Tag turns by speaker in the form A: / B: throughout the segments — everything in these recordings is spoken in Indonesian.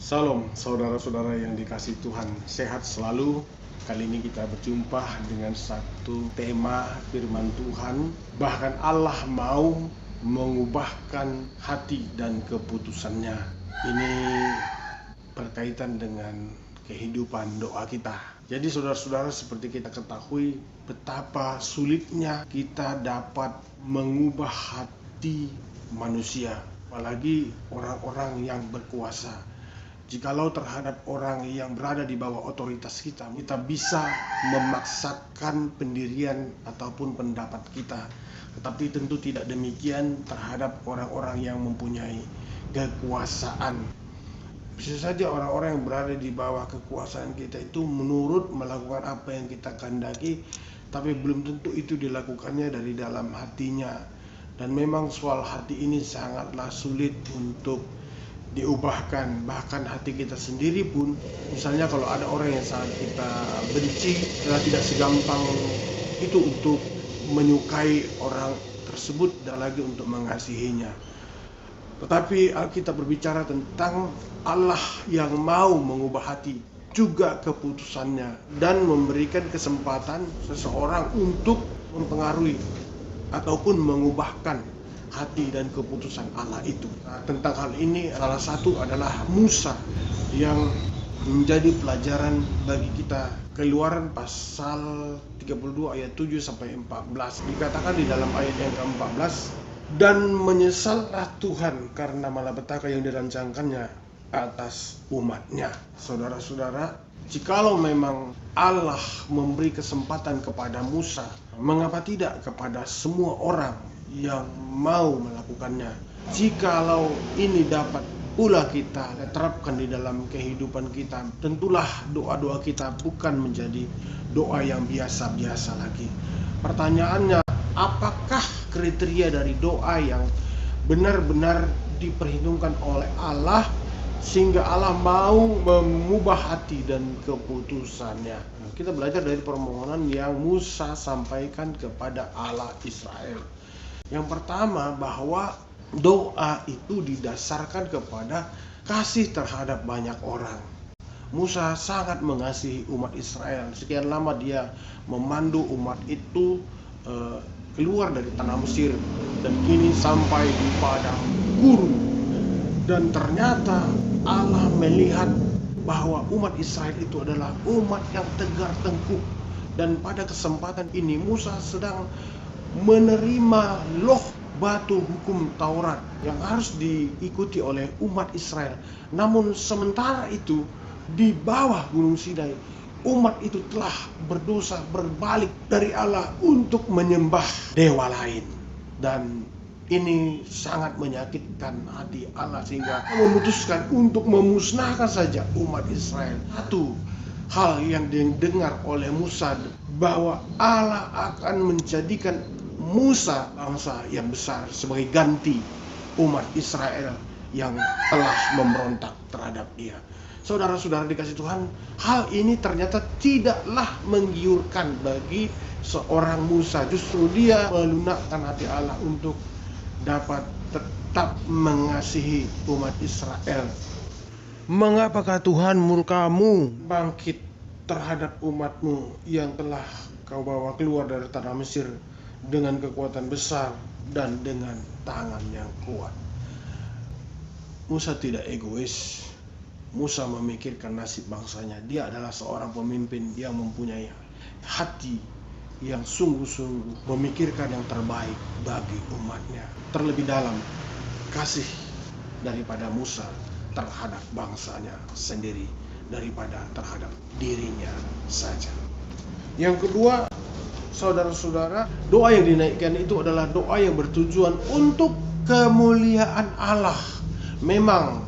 A: Salam saudara-saudara yang dikasihi Tuhan, sehat selalu. Kali ini kita berjumpa dengan satu tema firman Tuhan. Bahkan Allah mau mengubahkan hati dan keputusannya. Ini berkaitan dengan kehidupan doa kita. Jadi saudara-saudara, seperti kita ketahui betapa sulitnya kita dapat mengubah hati manusia, apalagi orang-orang yang berkuasa. Jikalau terhadap orang yang berada di bawah otoritas kita bisa memaksakan pendirian ataupun pendapat kita. Tetapi tentu tidak demikian terhadap orang-orang yang mempunyai kekuasaan. Bisa saja orang-orang yang berada di bawah kekuasaan kita itu menurut melakukan apa yang kita kehendaki, tapi belum tentu itu dilakukannya dari dalam hatinya. Dan memang soal hati ini sangatlah sulit untuk diubahkan. Bahkan hati kita sendiri pun, misalnya kalau ada orang yang sangat kita benci, tidak segampang itu untuk menyukai orang tersebut dan lagi untuk mengasihinya. Tetapi Alkitab berbicara tentang Allah yang mau mengubah hati juga keputusannya dan memberikan kesempatan seseorang untuk mempengaruhi ataupun mengubahkan hati dan keputusan Allah itu. Tentang hal ini salah satu adalah Musa yang menjadi pelajaran bagi kita. Keluaran pasal 32 ayat 7 sampai 14. Dikatakan di dalam ayat yang ke-14, dan menyesallah Tuhan karena malapetaka yang dirancangkannya atas umatnya. Saudara-saudara, jikalau memang Allah memberi kesempatan kepada Musa, mengapa tidak kepada semua orang yang mau melakukannya? Jikalau ini dapat pula kita terapkan di dalam kehidupan kita, tentulah doa-doa kita bukan menjadi doa yang biasa-biasa lagi. Pertanyaannya, apakah kriteria dari doa yang benar-benar diperhitungkan oleh Allah sehingga Allah mau mengubah hati dan keputusannya? Kita belajar dari permohonan yang Musa sampaikan kepada Allah Israel. Yang pertama, bahwa doa itu didasarkan kepada kasih terhadap banyak orang. Musa sangat mengasihi umat Israel. Sekian lama dia memandu umat itu keluar dari tanah Mesir dan kini sampai di padang gurun. Dan ternyata Allah melihat bahwa umat Israel itu adalah umat yang tegar tengkuk. Dan pada kesempatan ini Musa sedang menerima loh batu hukum Taurat yang harus diikuti oleh umat Israel. Namun sementara itu di bawah Gunung Sinai, umat itu telah berdosa, berbalik dari Allah untuk menyembah dewa lain. Dan ini sangat menyakitkan hati Allah sehingga memutuskan untuk memusnahkan saja umat Israel. Satu hal yang didengar oleh Musa, bahwa Allah akan menjadikan Musa bangsa yang besar sebagai ganti umat Israel yang telah memberontak terhadap dia. Saudara-saudara dikasih Tuhan, hal ini ternyata tidaklah menggiurkan bagi seorang Musa. Justru dia melunakkan hati Allah untuk dapat tetap mengasihi umat Israel. Mengapakah Tuhan murkamu bangkit terhadap umatmu yang telah kau bawa keluar dari tanah Mesir dengan kekuatan besar dan dengan tangan yang kuat? Musa tidak egois. Musa memikirkan nasib bangsanya. Dia adalah seorang pemimpin yang mempunyai hati yang sungguh-sungguh memikirkan yang terbaik bagi umatnya. Terlebih dalam kasih daripada Musa terhadap bangsanya sendiri daripada terhadap dirinya saja. Yang kedua, saudara-saudara, doa yang dinaikkan itu adalah doa yang bertujuan untuk kemuliaan Allah. Memang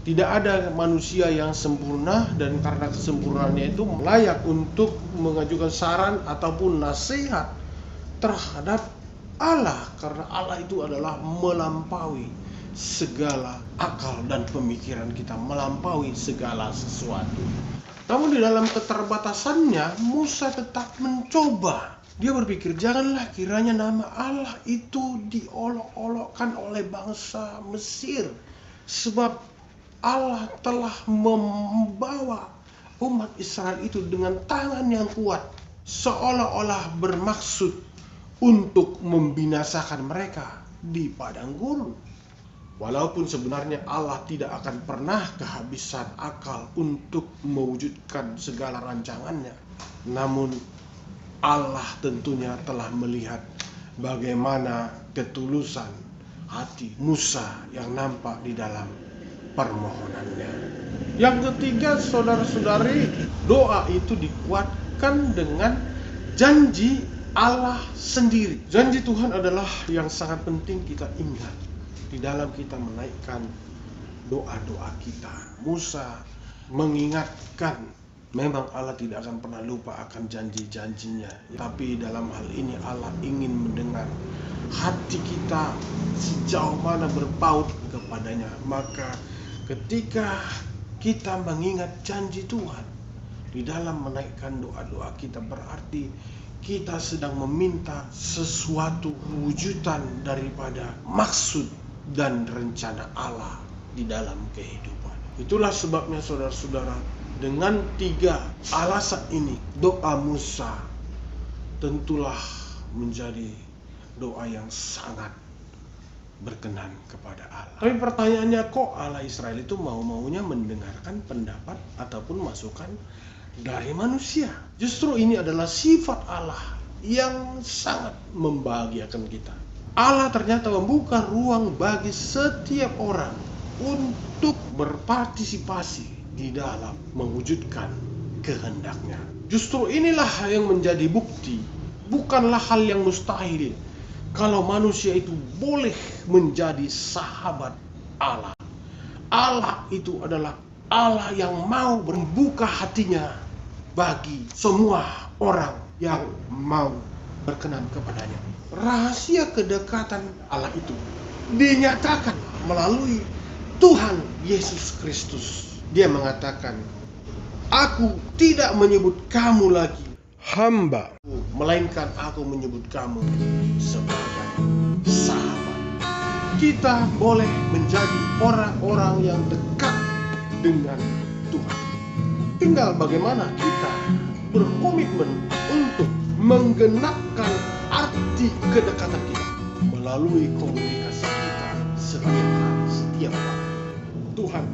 A: tidak ada manusia yang sempurna, dan karena kesempurnaannya itu layak untuk mengajukan saran ataupun nasihat terhadap Allah, karena Allah itu adalah melampaui segala akal dan pemikiran kita, melampaui segala sesuatu. Namun di dalam keterbatasannya, Musa tetap mencoba. Dia berpikir, janganlah kiranya nama Allah itu diolok-olokkan oleh bangsa Mesir, sebab Allah telah membawa umat Israel itu dengan tangan yang kuat, seolah-olah bermaksud untuk membinasakan mereka di padang gurun. Walaupun sebenarnya Allah tidak akan pernah kehabisan akal untuk mewujudkan segala rancangannya, namun Allah tentunya telah melihat bagaimana ketulusan hati Musa yang nampak di dalam permohonannya. Yang ketiga, saudara-saudari, doa itu dikuatkan dengan janji Allah sendiri. Janji Tuhan adalah yang sangat penting kita ingat di dalam kita menaikkan doa-doa kita. Musa mengingatkan, memang Allah tidak akan pernah lupa akan janji-janjinya, tapi dalam hal ini Allah ingin mendengar hati kita sejauh mana berpaut kepadanya. Maka ketika kita mengingat janji Tuhan di dalam menaikkan doa-doa kita, berarti kita sedang meminta sesuatu wujudan daripada maksud dan rencana Allah di dalam kehidupan. Itulah sebabnya saudara-saudara, dengan 3 alasan ini, doa Musa tentulah menjadi doa yang sangat berkenan kepada Allah. Tapi pertanyaannya, kok Allah Israel itu mau-maunya mendengarkan pendapat ataupun masukan dari manusia? Justru ini adalah sifat Allah yang sangat membahagiakan kita. Allah ternyata membuka ruang bagi setiap orang untuk berpartisipasi di dalam mewujudkan kehendaknya. Justru inilah yang menjadi bukti, bukanlah hal yang mustahil kalau manusia itu boleh menjadi sahabat Allah. Allah itu adalah Allah yang mau membuka hatinya bagi semua orang yang mau berkenan kepadanya. Rahasia kedekatan Allah itu dinyatakan melalui Tuhan Yesus Kristus. Dia mengatakan, "Aku tidak menyebut kamu lagi hamba, melainkan aku menyebut kamu sebagai sahabat." Kita boleh menjadi orang-orang yang dekat dengan Tuhan. Tinggal bagaimana kita berkomitmen untuk menggenapkan arti kedekatan kita melalui komunikasi kita setiap hari, setiap waktu. Tuhan